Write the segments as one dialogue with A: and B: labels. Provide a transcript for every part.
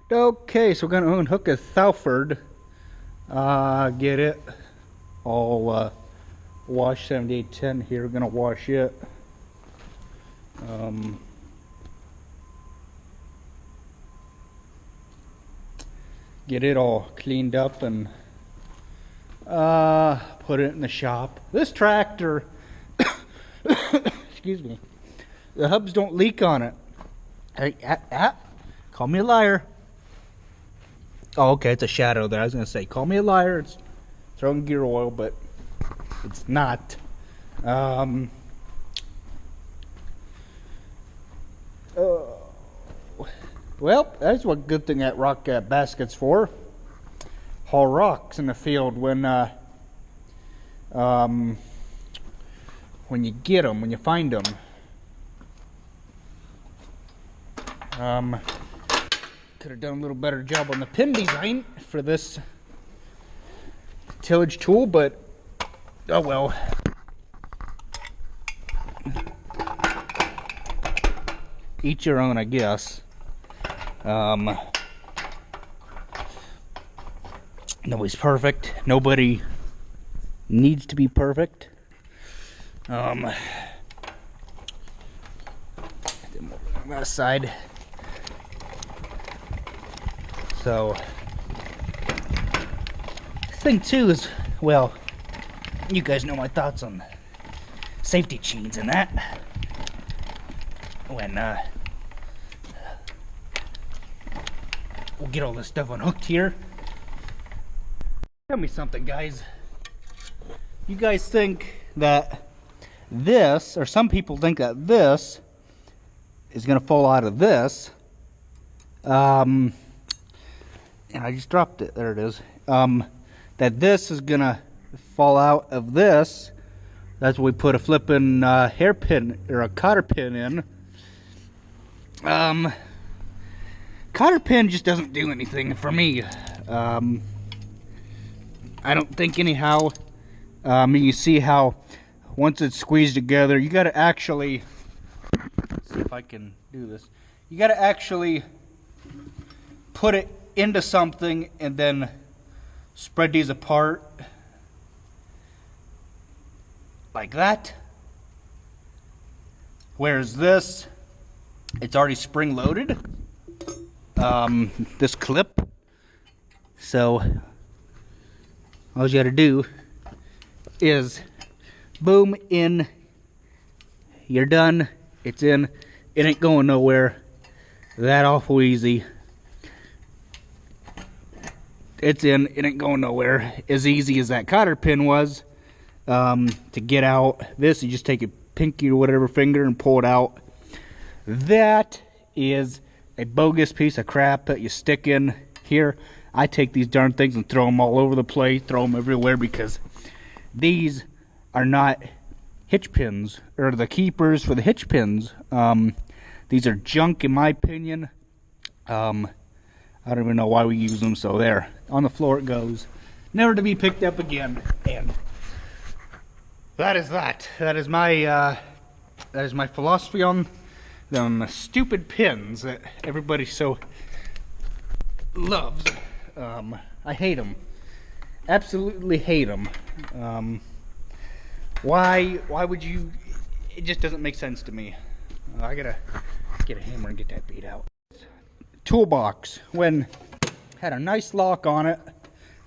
A: Okay, so we're gonna unhook a Salford. Get it all washed 7810 here. We're gonna wash it. Get it all cleaned up and put it in the shop. This tractor, excuse me, the hubs don't leak on it. Hey, call me a liar. Oh, okay, it's a shadow there. I was gonna say, call me a liar. It's throwing gear oil, but it's not. Well, that's what good thing that rock basket's for. Haul rocks in the field when you get them, when you find them. Could have done a little better job on the pin design for this tillage tool, but oh well. Each your own, I guess. Nobody's perfect. Nobody needs to be perfect. On that side. So, thing too is, well, you guys know my thoughts on safety chains and that. When we'll get all this stuff unhooked here. Tell me something, guys. You guys think that this, or some people think that this is gonna fall out of this. And I just dropped it. There it is. That this is gonna fall out of this. That's what we put a flipping hairpin or a cotter pin in. Cotter pin just doesn't do anything for me. I don't think anyhow. You see how once it's squeezed together, you gotta actually, let's see if I can do this. You gotta actually put it into something and then spread these apart like that. Whereas this, it's already spring loaded. This clip. So all you gotta do is boom, in, you're done, it's in, it ain't going nowhere. That awful easy. It's in, it ain't going nowhere. As easy as that cotter pin was to get out. This, you just take a pinky or whatever finger and pull it out. That is a bogus piece of crap that you stick in here. I take these darn things and throw them all over the place, throw them everywhere, because these are not hitch pins, or the keepers for the hitch pins. These are junk in my opinion. I don't even know why we use them, so there. On the floor it goes. Never to be picked up again. And that is that. That is my philosophy on them stupid pins that everybody so loves. I hate them. Absolutely hate them. Why would you? It just doesn't make sense to me. I gotta get a hammer and get that beat out. Toolbox, when had a nice lock on it,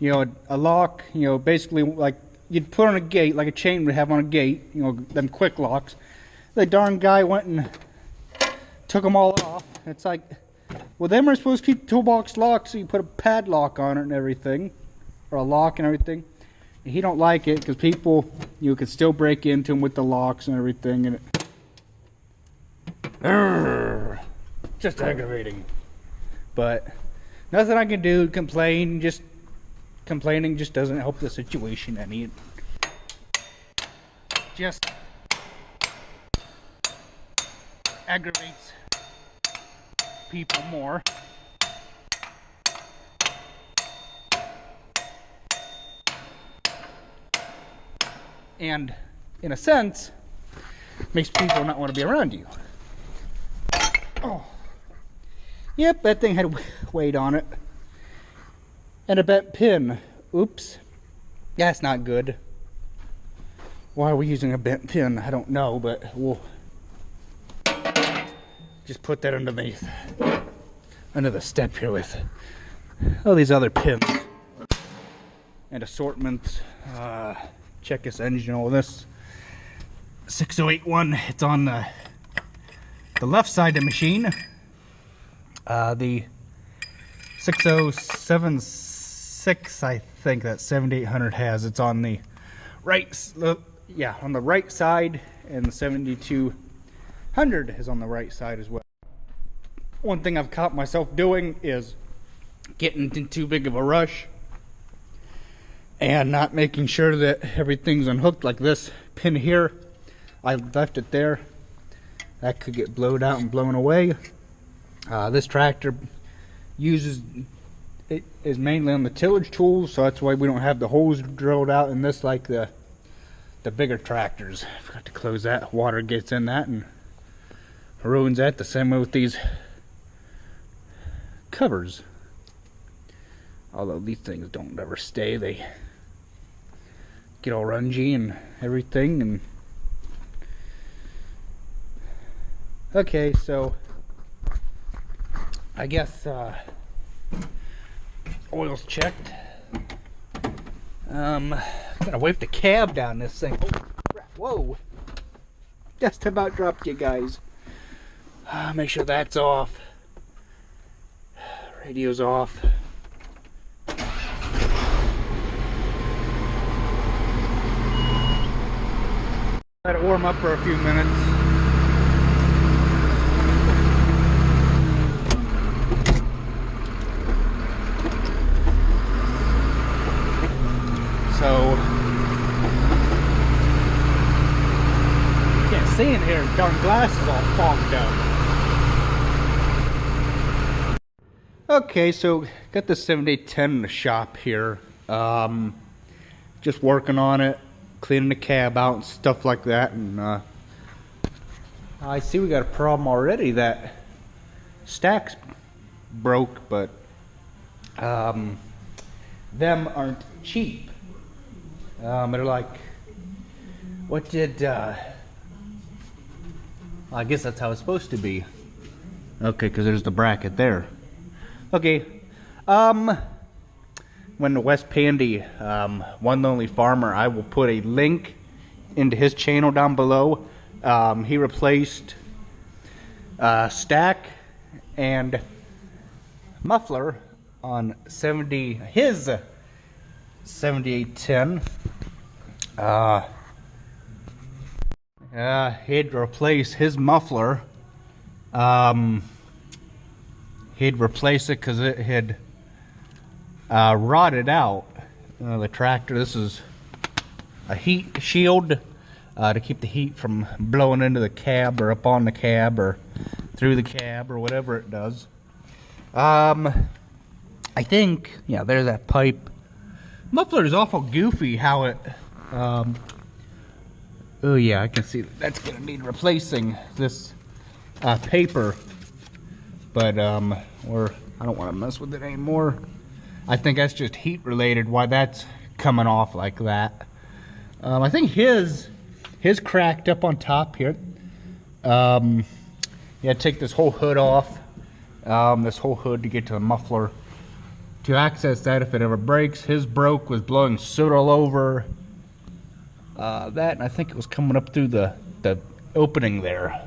A: you know, a lock, you know, basically like you'd put on a gate, like a chain would have on a gate, you know, them quick locks. The darn guy went and took them all off. It's like, well, them are supposed to keep the toolbox locked, so you put a padlock on it and everything, or a lock and everything. And he don't like it because people, you could still break into them with the locks and everything, and it, just aggravating. But nothing I can do. Complain. Just complaining just doesn't help the situation any. Just aggravates people more. And in a sense, makes people not want to be around you. Oh. Yep, that thing had weight on it. And a bent pin. Oops. That's not good. Why are we using a bent pin? I don't know, but we'll just put that underneath. Under the step here with all these other pins. And assortments. Check this engine, all this. 6081, it's on the left side of the machine. The 6076, I think that 7800 has, it's on the right, yeah, on the right side, and the 7200 is on the right side as well. One thing I've caught myself doing is getting in too big of a rush and not making sure that everything's unhooked. Like this pin here, I left it there. That could get blown out and blown away. This tractor is mainly on the tillage tools, so that's why we don't have the holes drilled out in this like the bigger tractors. I forgot to close that. Water gets in that and ruins that. The same way with these covers. Although these things don't ever stay, they get all rungy and everything. And okay, so I guess oil's checked. Gotta wipe the cab down this thing. Oh, crap. Whoa! Just about dropped you guys. Make sure that's off. Radio's off. Let it warm up for a few minutes. So you can't see in here. Darn glass is all fogged up. Okay, so got the 7810 in the shop here. Just working on it, cleaning the cab out and stuff like that. And I see we got a problem already. That stack's broke, but them aren't cheap. They're like, what did I guess that's how it's supposed to be. Okay, because there's the bracket there. Okay, when the West Pandy, One Lonely Farmer, I will put a link into his channel down below. He replaced stack and muffler on his 7810. He'd replace his muffler. He'd replace it because it had rotted out. The tractor, this is a heat shield to keep the heat from blowing into the cab or up on the cab or through the cab or whatever it does. I think, yeah, there's that pipe. Muffler is awful goofy how it, oh yeah, I can see that's gonna need replacing, this paper. But I don't want to mess with it anymore. I think that's just heat related why that's coming off like that. I think his cracked up on top here. Yeah, take this whole hood off. This whole hood to get to the muffler. To access that if it ever breaks. His broke, was blowing soot all over that, and I think it was coming up through the opening there.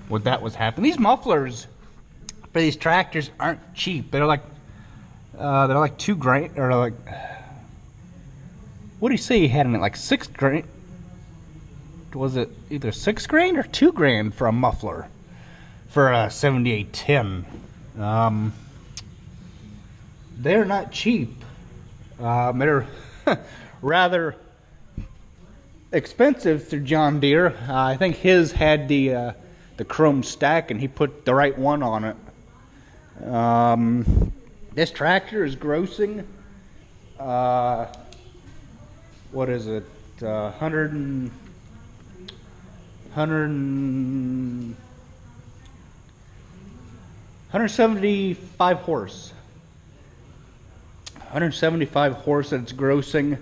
A: What that was happening. These mufflers for these tractors aren't cheap. They're like $2 or like, what do you say he had in it, like $6 was it either $6 or $2 for a muffler for a 7810? They're not cheap. They're rather expensive through John Deere. I think his had the chrome stack and he put the right one on it. This tractor is grossing what is it, 100 and 175 horse. 175 horse that it's grossing.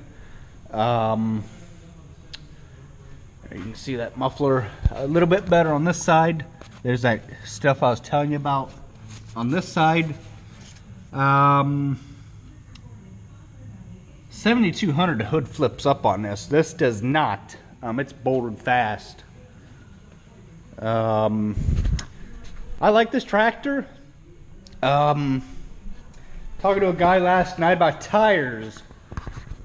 A: You can see that muffler a little bit better on this side. There's that stuff I was telling you about on this side. 7200, the hood flips up on this. This does not. It's bolted fast. I like this tractor. Talking to a guy last night about tires.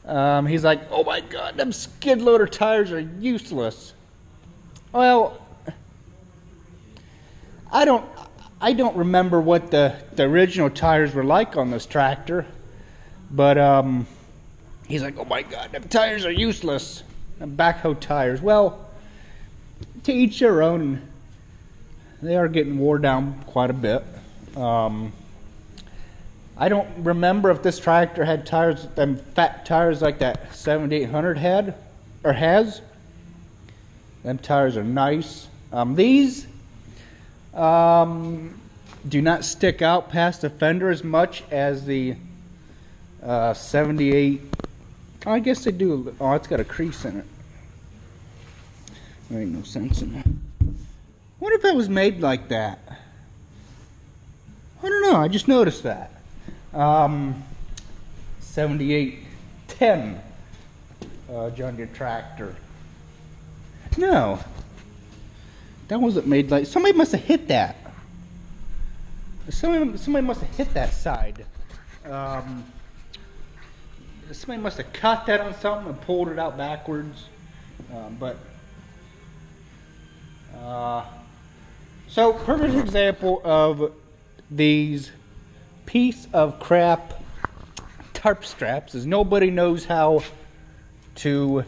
A: He's like, oh my god, them skid loader tires are useless. Well, I don't remember what the original tires were like on this tractor, but he's like, oh my god, them tires are useless. Them backhoe tires. Well, to each their own. They are getting wore down quite a bit. I don't remember if this tractor had tires, them fat tires like that 7800 had or has. Them tires are nice. These do not stick out past the fender as much as the 78. I guess they do. Oh, it's got a crease in it. There ain't no sense in it. What if it was made like that? I don't know. I just noticed that. 7810 John Deere tractor. No, that wasn't made like. Somebody must have hit that. Somebody must have hit that side. Somebody must have caught that on something and pulled it out backwards. So perfect example of these piece of crap tarp straps is nobody knows how to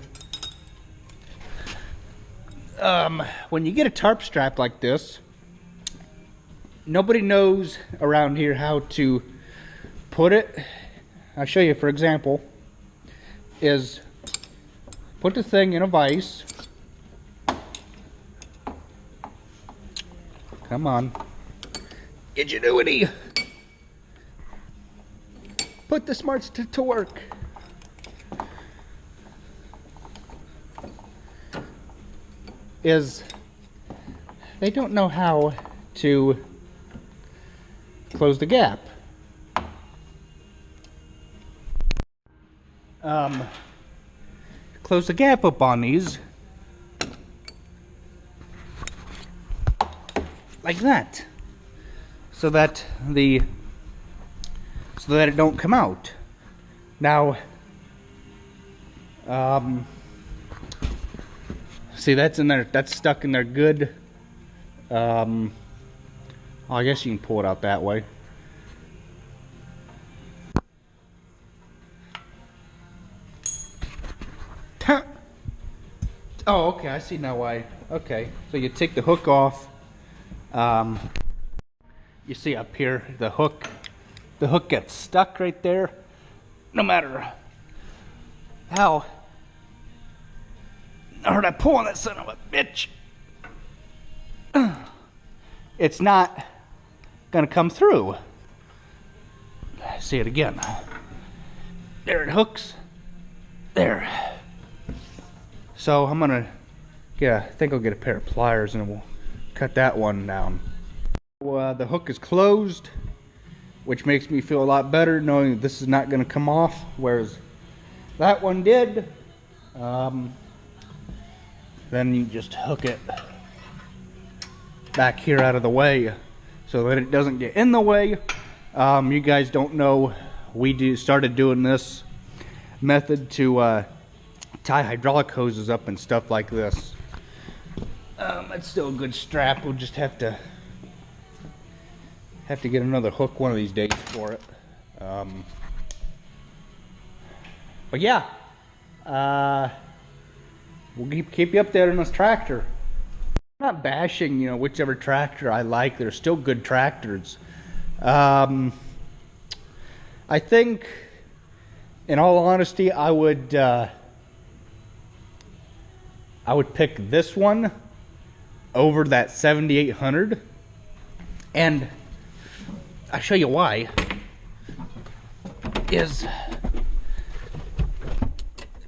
A: when you get a tarp strap like this, nobody knows around here how to put it. I'll show you, for example, is put the thing in a vise. Come on. Ingenuity. Put the smarts to work. Is they don't know how to close the gap. Close the gap up on these like that, so that it don't come out. Now, see, that's in there. That's stuck in there good. I guess you can pull it out that way. Oh, okay, I see now why. Okay, so you take the hook off. You see up here, the hook gets stuck right there. No matter how hard I pull on that son of a bitch, it's not gonna come through. See it again. There it hooks. There. So I'm gonna I think I'll get a pair of pliers and we'll cut that one down. The hook is closed, which makes me feel a lot better knowing that this is not going to come off, whereas that one did. Then you just hook it back here out of the way so that it doesn't get in the way. You guys don't know, we started doing this method to tie hydraulic hoses up and stuff like this. It's still a good strap. We'll just have to get another hook one of these days for it. But yeah, we'll keep you updated on this tractor. I'm not bashing, whichever tractor I like. They're still good tractors. I think, in all honesty, I would pick this one over that 7800. And I'll show you why. Is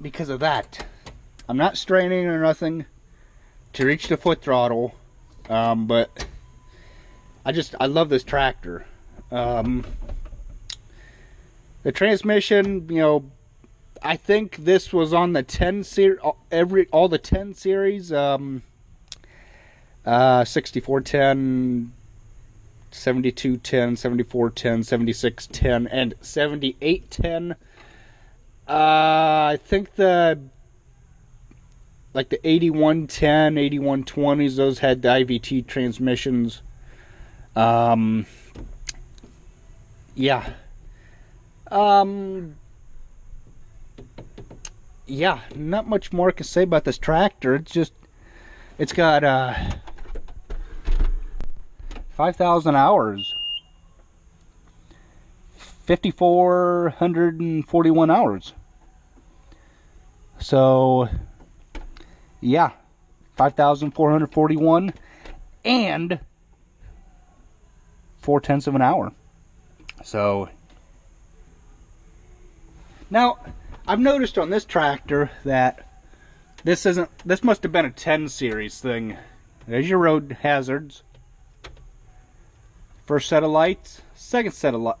A: because of that. I'm not straining or nothing to reach the foot throttle, but I love this tractor. The transmission, you know, I think this was on the 10 series, all the 10 series, 6410, 7210, 7410, 7610, and 7810. I think the 8110, 8120s, those had the IVT transmissions. Yeah. Yeah, not much more I can say about this tractor. It's got 5,000 hours, 5,441 hours. So yeah, 5,441 and 0.4 of an hour. So now I've noticed on this tractor that this must have been a 10 series thing. There's your road hazards. First set of lights, second set of lights.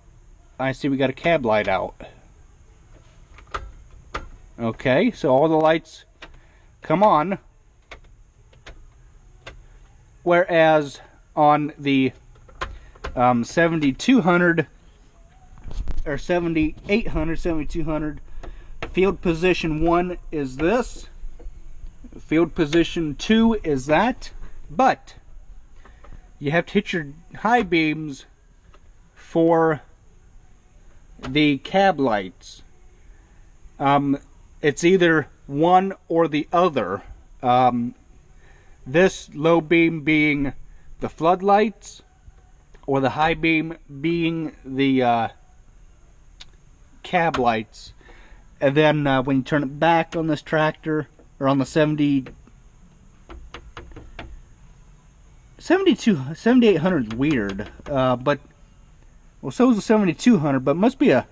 A: I see we got a cab light out. Okay, so all the lights come on. Whereas on the 7200 or 7800, 7200, field position 1 is this. Field position 2 is that. But you have to hit your high beams for the cab lights. It's either one or the other. This low beam being the floodlights, or the high beam being the cab lights. And then when you turn it back on this tractor, or on the 7800 is weird, but well, so is the 7200, but it must be a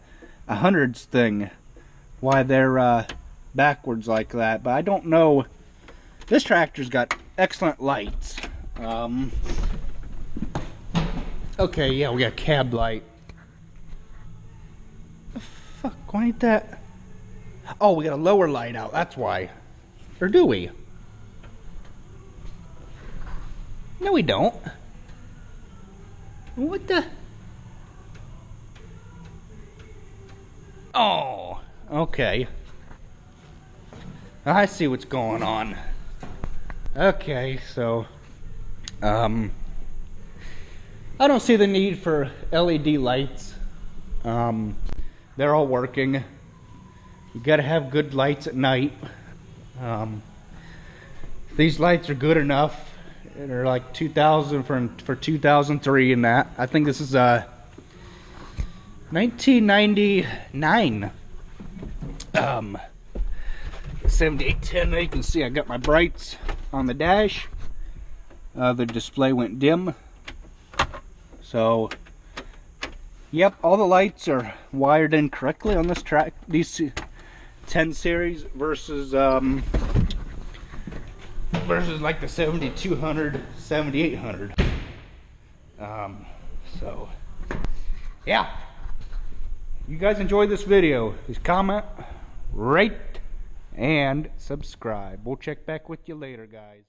A: hundreds thing why they're backwards like that. But I don't know. This tractor's got excellent lights. Okay, yeah, we got cab light. The fuck, why ain't that? Oh, we got a lower light out, that's why. Or do we? No, we don't. What the? Oh, okay. I see what's going on. Okay, so I don't see the need for LED lights. They're all working. You gotta have good lights at night. These lights are good enough. They're like 2,000 for 2003 and that. I think this is 1999. 7810. You can see I got my brights on the dash. The display went dim. So, yep, all the lights are wired in correctly on this track. These 10 series versus like the 7200, 7800. So yeah, you guys enjoyed this video, please comment, rate, and subscribe. We'll check back with you later, guys.